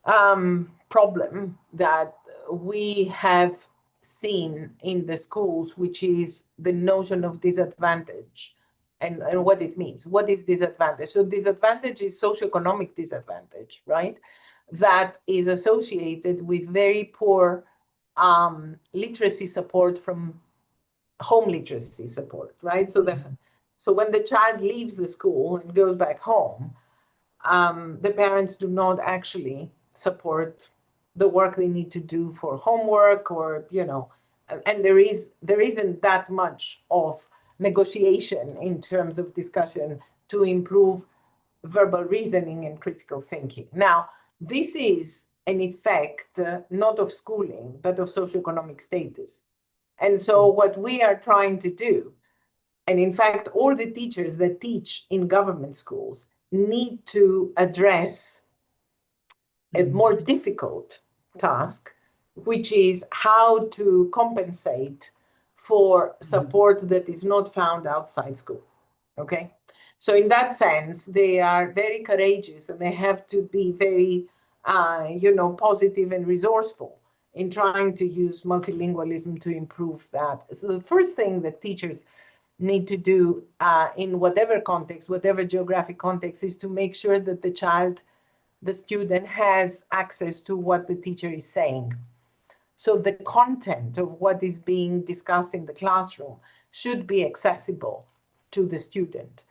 problem that we have seen in the schools, which is the notion of disadvantage and what it means. What is disadvantage? So disadvantage is socioeconomic disadvantage, right? That is associated with very poor literacy support from home literacy support, right? So when the child leaves the school and goes back home, the parents do not actually support the work they need to do for homework, or and there isn't that much of negotiation in terms of discussion to improve verbal reasoning and critical thinking. Now, this is an effect not of schooling, but of socioeconomic status. And so what we are trying to do, and in fact, all the teachers that teach in government schools need to address a more difficult task, which is how to compensate for support that is not found outside school. Okay? So in that sense, they are very courageous, and they have to be very, positive and resourceful in trying to use multilingualism to improve that. So the first thing that teachers need to do in whatever context, whatever geographic context, is to make sure that the student has access to what the teacher is saying. So the content of what is being discussed in the classroom should be accessible to the student.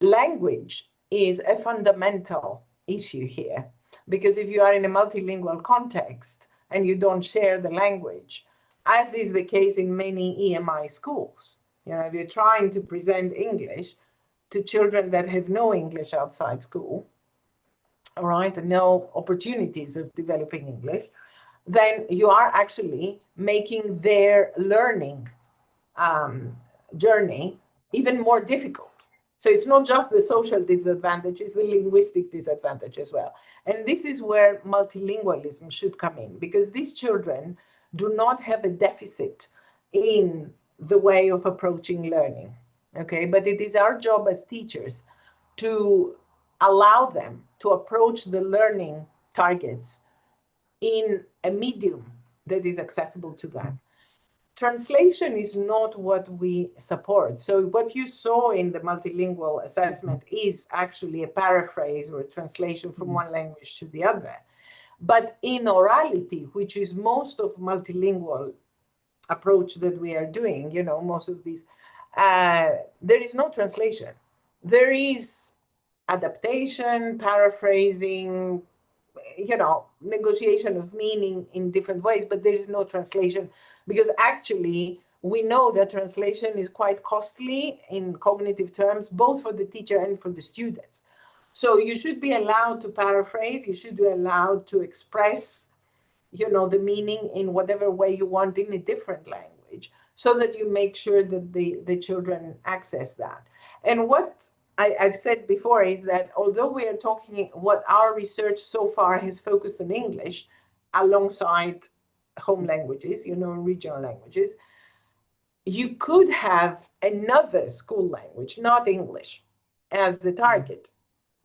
Language is a fundamental issue here, because if you are in a multilingual context and you don't share the language, as is the case in many EMI schools, if you're trying to present English to children that have no English outside school, all right, and no opportunities of developing English, then you are actually making their learning journey even more difficult. So it's not just the social disadvantage, it's the linguistic disadvantage as well. And this is where multilingualism should come in, because these children do not have a deficit in the way of approaching learning, okay? But it is our job as teachers to allow them to approach the learning targets in a medium that is accessible to them. Translation is not what we support. So what you saw in the multilingual assessment is actually a paraphrase or a translation from one language to the other. But in orality, which is most of multilingual approach that we are doing, most of these, there is no translation. There is adaptation, paraphrasing, negotiation of meaning in different ways, but there is no translation, because actually we know that translation is quite costly in cognitive terms, both for the teacher and for the students. So you should be allowed to paraphrase, you should be allowed to express, the meaning in whatever way you want in a different language, so that you make sure that the children access that. And what I've said before is that although we are talking, what our research so far has focused on English alongside home languages, regional languages, you could have another school language, not English, as the target,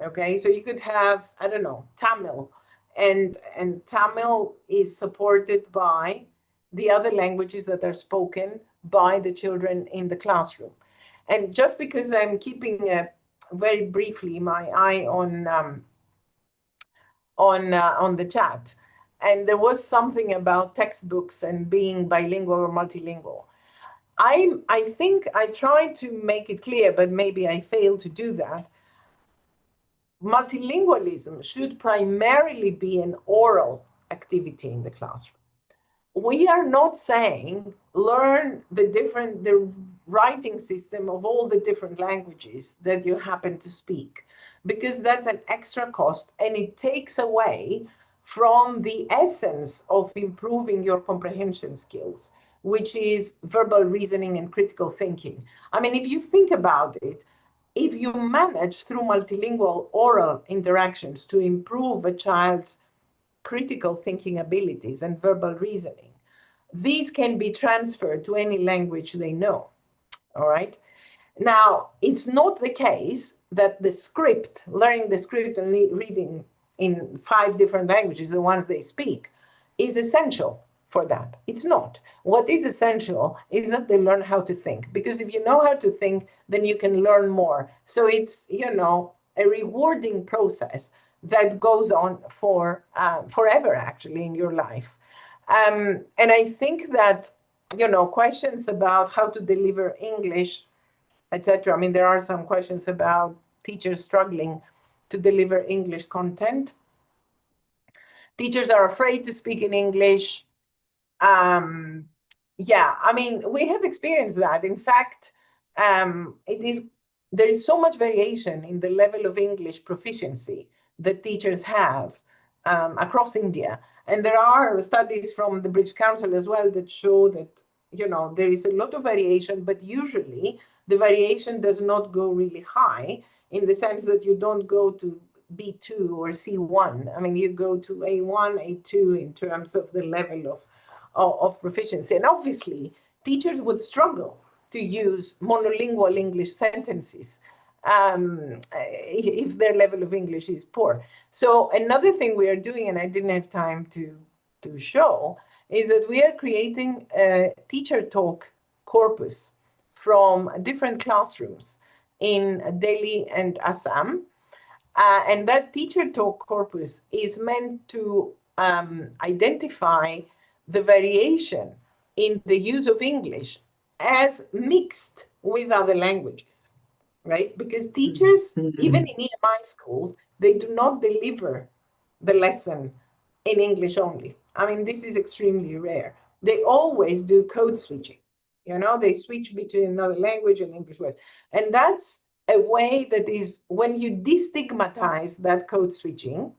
Okay, so you could have, I don't know, Tamil, and Tamil is supported by the other languages that are spoken by the children in the classroom. And just because I'm keeping very briefly my eye on the chat, and there was something about textbooks and being bilingual or multilingual. I think I tried to make it clear, but maybe I failed to do that. Multilingualism should primarily be an oral activity in the classroom. We are not saying learn the writing system of all the different languages that you happen to speak, because that's an extra cost and it takes away from the essence of improving your comprehension skills, which is verbal reasoning and critical thinking. I mean, if you think about it, if you manage through multilingual oral interactions to improve a child's critical thinking abilities and verbal reasoning, these can be transferred to any language they know. All right. Now, it's not the case that the script, learning the script and reading in 5 different languages, the ones they speak, is essential for that. It's not. What is essential is that they learn how to think, because if you know how to think, then you can learn more. So it's, you know, a rewarding process that goes on for forever, actually, in your life. And I think that, you know, questions about how to deliver English, etc. I mean, there are some questions about teachers struggling to deliver English content. Teachers are afraid to speak in English. Yeah, I mean, we have experienced that. In fact, there is so much variation in the level of English proficiency that teachers have across India. And there are studies from the British Council as well that show that, you know, there is a lot of variation, but usually the variation does not go really high, in the sense that you don't go to B2 or C1. I mean, you go to A1, A2 in terms of the level of proficiency. And obviously, teachers would struggle to use monolingual English sentences if their level of English is poor. So another thing we are doing, and I didn't have time to show, is that we are creating a teacher talk corpus from different classrooms in Delhi and Assam. And that teacher talk corpus is meant to identify the variation in the use of English as mixed with other languages, right? Because teachers, even in EMI schools, they do not deliver the lesson in English only. I mean, this is extremely rare. They always do code switching. You know, they switch between another language and English word. And that's a way that is, when you destigmatize that code switching,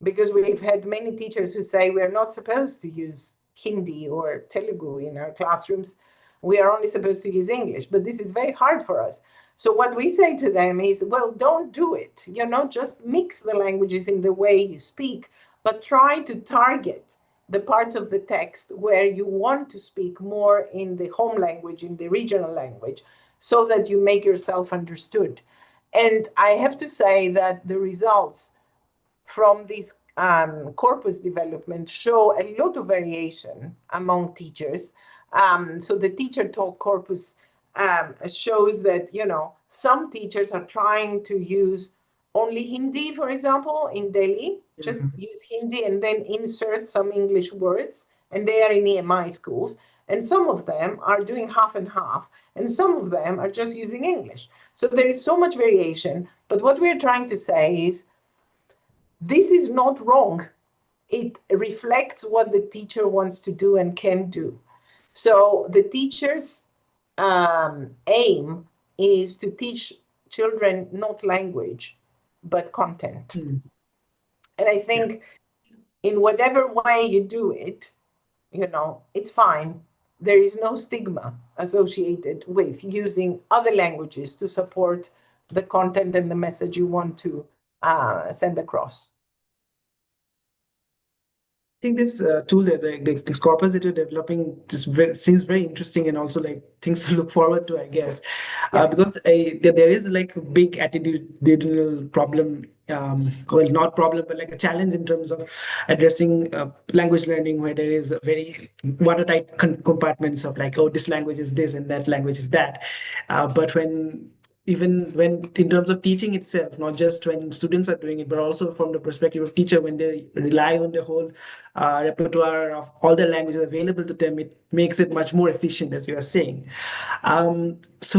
because we've had many teachers who say we're not supposed to use Hindi or Telugu in our classrooms. We are only supposed to use English, but this is very hard for us. So what we say to them is, well, don't do it. You know, just mix the languages in the way you speak, but try to target the parts of the text where you want to speak more in the home language, in the regional language, so that you make yourself understood. And I have to say that the results from this corpus development show a lot of variation among teachers. So the teacher talk corpus shows that, you know, some teachers are trying to use only Hindi, for example, in Delhi, just use Hindi and then insert some English words, and they are in EMI schools. And some of them are doing half and half, and some of them are just using English. So there is so much variation. But what we're trying to say is, this is not wrong. It reflects what the teacher wants to do and can do. So the teacher's aim is to teach children not language, but content. And I think in whatever way you do it, you know, it's fine. There is no stigma associated with using other languages to support the content and the message you want to send across. think this tool, this corpus that you're developing, seems very interesting, and also like things to look forward to, I guess, Yeah. because there is like a big attitudinal problem. Well, not problem, but like a challenge in terms of addressing language learning, where there is a very watertight compartments of like, oh, this language is this and that language is that. But even when in terms of teaching itself, not just when students are doing it, but also from the perspective of teacher, when they rely on the whole repertoire of all the languages available to them, it makes it much more efficient, as you are saying. So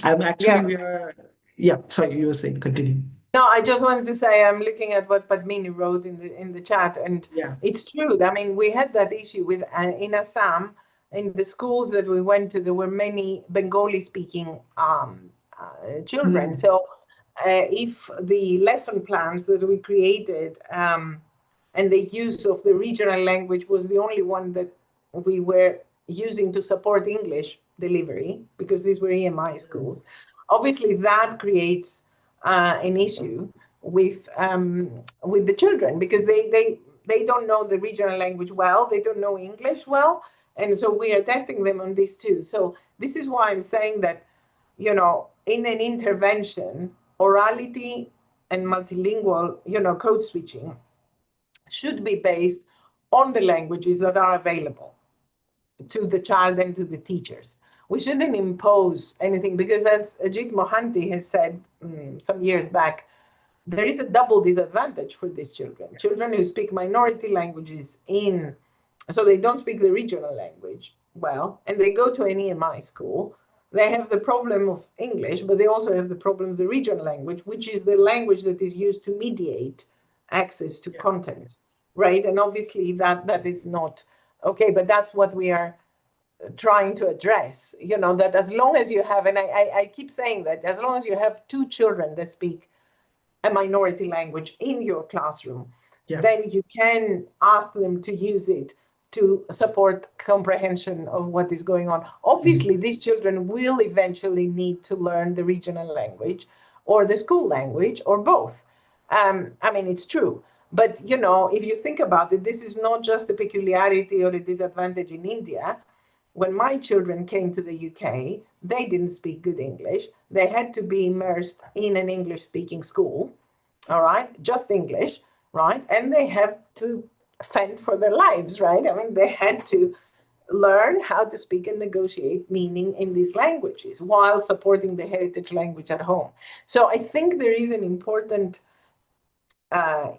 I'm actually, Yeah. we are, yeah, sorry, you were saying, continue. No, I just wanted to say I'm looking at what Padmini wrote in the chat, and Yeah. it's true. I mean, we had that issue with in Assam, in the schools that we went to, there were many Bengali-speaking children. Mm. So, if the lesson plans that we created and the use of the regional language was the only one that we were using to support English delivery, because these were EMI schools, obviously that creates an issue with the children, because they don't know the regional language well, they don't know English well, and so we are testing them on this too. So this is why I'm saying that, you know, in an intervention, orality and multilingual, you know, code switching should be based on the languages that are available to the child and to the teachers. We shouldn't impose anything, because as Ajit Mohanty has said some years back, there is a double disadvantage for these children. Children who speak minority languages so they don't speak the regional language well, and they go to an EMI school, they have the problem of English, but they also have the problem of the regional language, which is the language that is used to mediate access to content, right? And obviously that is not okay, but that's what we are trying to address, you know, that as long as you have, and I keep saying that, as long as you have two children that speak a minority language in your classroom, Yeah. then you can ask them to use it to support comprehension of what is going on. Obviously, these children will eventually need to learn the regional language or the school language or both. I mean, it's true. But, you know, if you think about it, this is not just a peculiarity or a disadvantage in India. When my children came to the UK, they didn't speak good English. They had to be immersed in an English-speaking school, all right, just English, right? And they have to fend for their lives, right? I mean, they had to learn how to speak and negotiate meaning in these languages while supporting the heritage language at home. So I think there is an important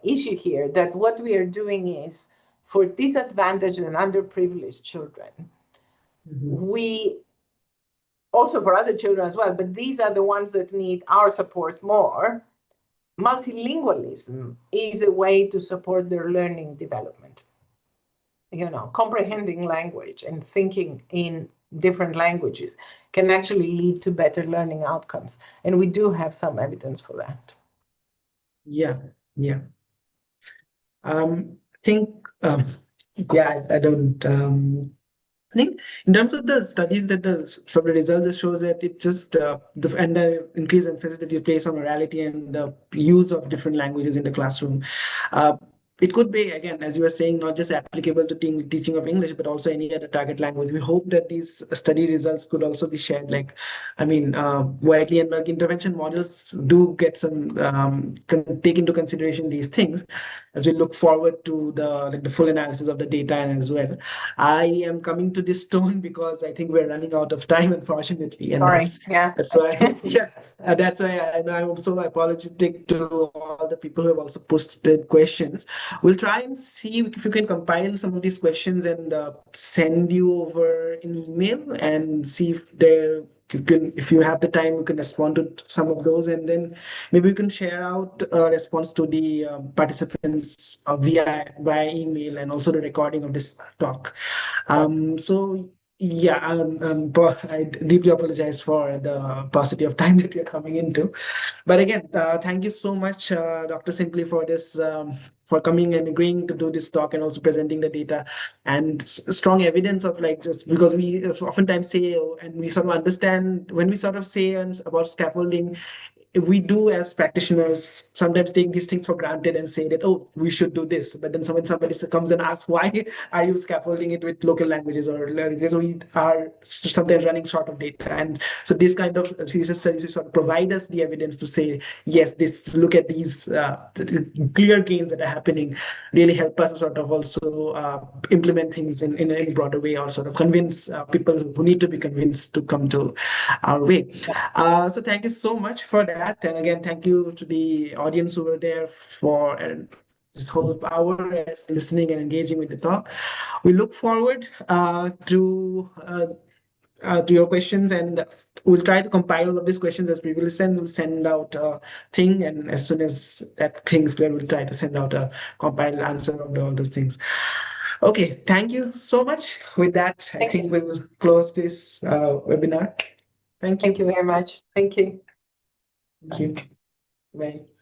issue here, that what we are doing is, for disadvantaged and underprivileged children, we also, for other children as well, but these are the ones that need our support more. Multilingualism is a way to support their learning development. You know, comprehending language and thinking in different languages can actually lead to better learning outcomes. And we do have some evidence for that. Yeah. Yeah. I think, yeah, I don't, I think in terms of the studies that the sort of results, it shows that it just and the increased emphasis that you place on orality and the use of different languages in the classroom. Uh, it could be, again, as you were saying, not just applicable to teaching of English, but also any other target language. We hope that these study results could also be shared. Like, I mean, widely, and like intervention models do get some take into consideration these things as we look forward to the full analysis of the data as well. I am coming to this tone because I think we're running out of time, unfortunately, and Sorry. Yeah. that's why yeah, that's why I'm so apologetic to all the people who have also posted questions. We'll try and see if you can compile some of these questions and send you over an email and see if you have the time, you can respond to some of those, and then maybe we can share out a response to the participants via email, and also the recording of this talk. So yeah, I deeply apologize for the paucity of time that we are coming into. But again, thank you so much, Dr. Tsimpli, for this, for coming and agreeing to do this talk, and also presenting the data and strong evidence of, like, just because we oftentimes say, and we sort of understand when we sort of say about scaffolding, we do as practitioners sometimes take these things for granted and say that, oh, we should do this. But then when somebody comes and asks, why are you scaffolding it with local languages, or because we are sometimes running short of data? And so this kind of CSS studies will sort of provide us the evidence to say, yes, this, look at these clear gains that are happening, really help us sort of also implement things in a broader way, or sort of convince people who need to be convinced to come to our way. So thank you so much for that. And again, thank you to the audience who were there for this whole hour as listening and engaging with the talk. We look forward to your questions, and we'll try to compile all of these questions as previously. We'll send out a thing, and as soon as that thing is clear, we'll try to send out a compiled answer of all those things. Okay, thank you so much. With that, I think we will close this webinar. Thank you. Thank you very much. Thank you. Thank you. Bye.